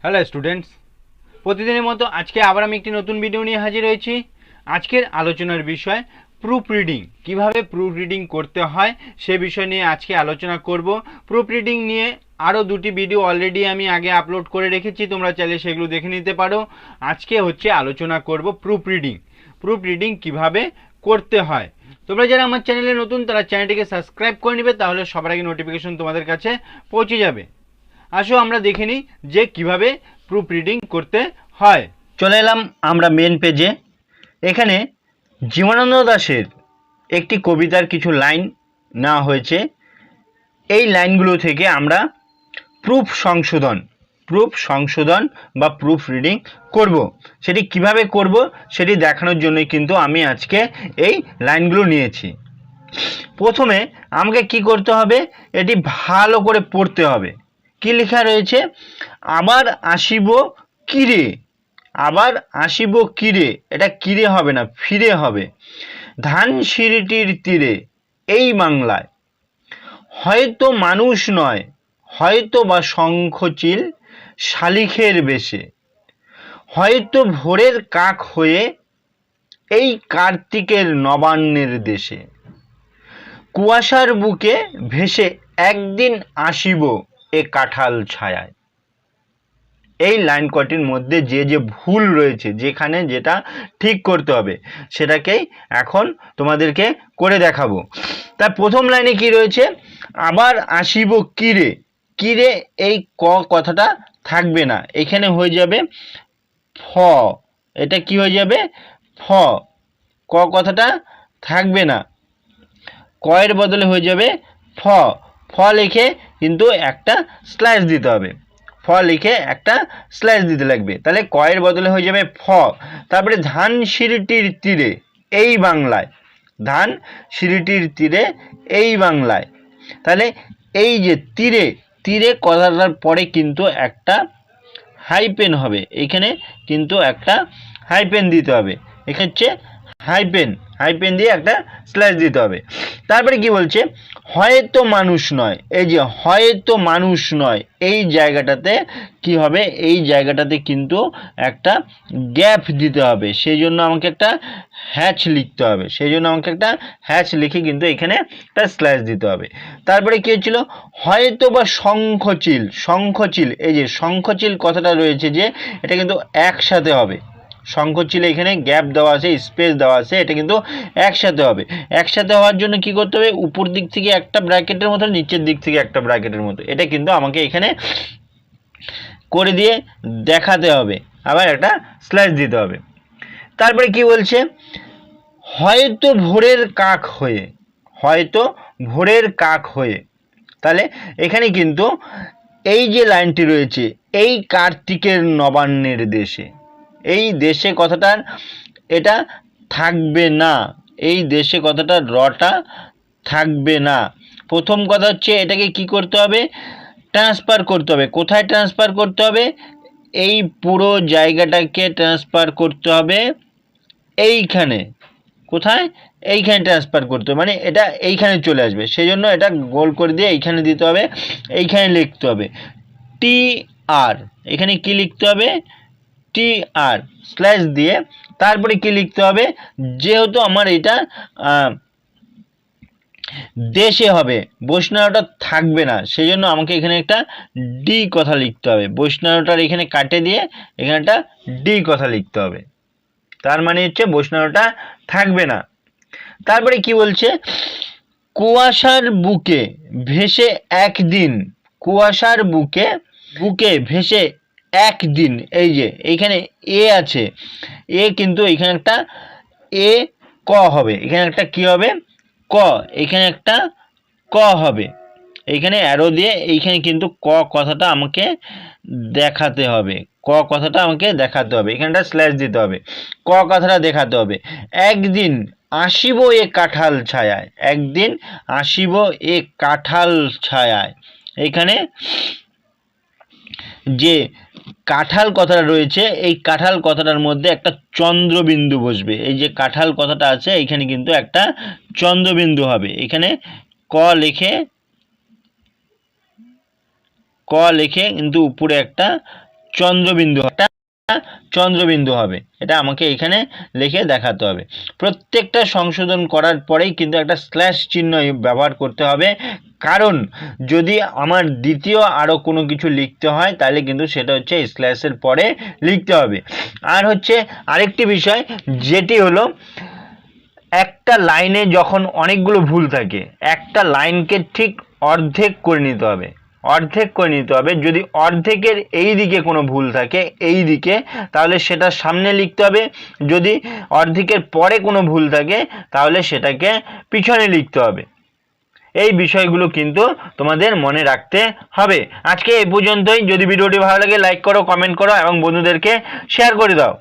Hello students, প্রতিদিনের মতো আজকে আবার আমি একটি নতুন ভিডিও নিয়ে হাজির হয়েছি। আজকের আলোচনার বিষয় প্রুফ রিডিং। কীভাবে প্রুফ রিডিং করতে হয় সে বিষয় নিয়ে আজকে আলোচনা করব। প্রুফ রিডিং নিয়ে আরও দুটি ভিডিও অলরেডি আমি আগে আপলোড করে রেখেছি, তোমরা চাইলে সেগুলো দেখে নিতে পারো। আজকে আলোচনা করব প্রুফ রিডিং। প্রুফ রিডিং কীভাবে করতে হয়। তোমরা যারা আমার চ্যানেলে নতুন তারা চ্যানেলটিকে সাবস্ক্রাইব করে নেবে, তাহলে সবার আগে নোটিফিকেশন তোমাদের কাছে পৌঁছে যাবে। আসো আমরা দেখে নিই যে কিভাবে প্রুফ রিডিং করতে হয়। চলে এলাম আমরা মেন পেজে। এখানে জীবনানন্দ দাশের একটি কবিতার কিছু লাইন নেওয়া হয়েছে। এই লাইনগুলো থেকে আমরা প্রুফ সংশোধন বা প্রুফ রিডিং করব। সেটি কিভাবে করব সেটি দেখানোর জন্যই কিন্তু আমি আজকে এই লাইনগুলো নিয়েছি। প্রথমে আমাকে কি করতে হবে, এটি ভালো করে পড়তে হবে। কি লেখা রয়েছে? আবার আসিব কিরে, আবার আসিব কিরে, এটা কিরে হবে না, ফিরে হবে। ধানসিঁড়িটির তীরে এই বাংলায়, হয়তো মানুষ নয়, হয়তো বা শঙ্খচিল শালিখের বেশে, হয়তো ভোরের কাক হয়ে এই কার্তিকের নবান্নের দেশে, কুয়াশার বুকে ভেসে একদিন আসিব এ কাঁঠাল ছায়ায়। এই লাইন কটির মধ্যে যে যে ভুল রয়েছে, যেখানে যেটা ঠিক করতে হবে সেটাকেই এখন তোমাদেরকে করে দেখাবো। তার প্রথম লাইনে কি রয়েছে? আবার আসিব কিরে, কিরে এই ক কথাটা থাকবে না, এখানে হয়ে যাবে ফ। এটা কি হয়ে যাবে? ফ। ক কথাটা থাকবে না, কয়ের বদলে হয়ে যাবে ফ। ফ লিখে কিন্তু একটা স্ল্যাশ দিতে হবে, ফ লিখে একটা স্ল্যাশ দিতে লাগবে, তাহলে কয়ের বদলে হয়ে যাবে ফ। তারপরে ধানসিঁড়িটির তীরে এই বাংলায়, ধানসিঁড়িটির তীরে এই বাংলায়, তাহলে এই যে তীরে, তীরে কথাটার পরে কিন্তু একটা হাইপেন হবে, এখানে কিন্তু একটা হাইপেন দিতে হবে। এখানে হচ্ছে হাইপেন, হাইপেন দিয়ে একটা স্ল্যাশ দিতে হবে। তারপরে কি বলছে? হয়তো মানুষ নয়, এই যে হয়তো মানুষ নয়, এই জায়গাটাতে কি হবে? এই জায়গাটাতে কিন্তু একটা গ্যাপ দিতে হবে, সেই জন্য আমাকে একটা হ্যাচ লিখতে হবে, সেই জন্য আমাকে একটা হ্যাচ লিখে কিন্তু এখানে একটা স্ল্যাশ দিতে হবে। তারপরে কি হচ্ছিল? হয়তো বা শঙ্খচিল, শঙ্খচিল, এই যে শঙ্খচিল কথাটা রয়েছে যে এটা কিন্তু একসাথে হবে। শঙ্খচিলে এখানে গ্যাপ দেওয়া আছে, স্পেস দেওয়া আছে, এটা কিন্তু একসাথে হবে। একসাথে হওয়ার জন্য কি করতে হবে? উপর দিক থেকে একটা ব্র্যাকেটের মতো, নিচের দিক থেকে একটা ব্র্যাকেটের মতো, এটা কিন্তু আমাকে এখানে করে দিয়ে দেখাতে হবে, আবার একটা স্ল্যাশ দিতে হবে। তারপরে কি বলছে? হয়তো ভোরের কাক হয়ে, হয়তো ভোরের কাক হয়ে, তাহলে এখানে কিন্তু এই যে লাইনটি রয়েছে, এই কার্তিকের নবান্নের দেশে, এই দেশে কথাটার এটা থাকবে না, এই দেশে কথাটা রটা থাকবে না। প্রথম কথা হচ্ছে এটাকে কি করতে হবে? ট্রান্সফার করতে হবে। কোথায় ট্রান্সফার করতে হবে? এই পুরো জায়গাটাকে ট্রান্সফার করতে হবে এইখানে। কোথায়? এইখানে ট্রান্সফার করতে হবে, মানে এটা এইখানে চলে আসবে, সেই জন্য এটা গোল করে দিয়ে এইখানে দিতে হবে, এইখানে লিখতে হবে টি আর। এখানে কি লিখতে হবে? টি আর স্ল্যাশ দিয়ে তারপরে কি লিখতে হবে? যেহেতু আমার এটা দেশে হবে, বৈষ্ণবটা থাকবে না, সেই জন্য আমাকে এখানে একটা ডি কথা লিখতে হবে। বৈষ্ণবটার এখানে কাটে দিয়ে এখানে একটা ডি কথা লিখতে হবে, তার মানে হচ্ছে বৈষ্ণবটা থাকবে না। তারপরে কি বলছে? কুয়াশার বুকে ভেসে একদিন, কুয়াশার বুকে বুকে ভেসে একদিন, এই যে এইখানে এ আছে, এ কিন্তু এখানে একটা এ ক হবে, এখানে একটা কি হবে? ক। এখানে একটা ক হবে, এইখানে অ্যারো দিয়ে এইখানে কিন্তু ক কথাটা আমাকে দেখাতে হবে, ক কথাটা আমাকে দেখাতে হবে, এখানটা স্ল্যাশ দিতে হবে, ক কথাটা দেখাতে হবে। একদিন আসিব এ কাঁঠাল ছায়ায়, একদিন আসিব এ কাঁঠাল ছায়ায়, এখানে যে কাঁঠাল কথাটা রয়েছে, এই কাঁঠাল কথাটার মধ্যে একটা চন্দ্রবিন্দু বসবে। এই যে কাঁঠাল কথাটা আছে এইখানে কিন্তু একটা চন্দ্রবিন্দু হবে, এখানে ক লিখে, ক লিখে কিন্তু উপরে একটা চন্দ্রবিন্দু, একটা চন্দ্রবিন্দু হবে। এটা আমাকে এখানে লিখে দেখাতে হবে। প্রত্যেকটা সংশোধন করার পরেই কিন্তু একটা স্ল্যাশ চিহ্ন ব্যবহার করতে হবে, কারণ যদি আমার দ্বিতীয় আরও কোনো কিছু লিখতে হয় তাহলে কিন্তু সেটা হচ্ছে স্ল্যাশের পরে লিখতে হবে। আর হচ্ছে আরেকটি বিষয়, যেটি হলো একটা লাইনে যখন অনেকগুলো ভুল থাকে, একটা লাইনকে ঠিক অর্ধেক করে নিতে হবে, অর্ধেক করে নিতে হবে। যদি অর্ধেকের এই দিকে কোনো ভুল থাকে এই দিকে, তাহলে সেটা সামনে লিখতে হবে। যদি অর্ধেকের পরে কোনো ভুল থাকে তাহলে সেটাকে পিছনে লিখতে হবে। এই বিষয়গুলো কিন্তু তোমাদের মনে রাখতে হবে। আজকে এই পর্যন্তই। যদি ভিডিওটি ভালো লাগে লাইক করো, কমেন্ট করো এবং বন্ধুদেরকে শেয়ার করে দাও।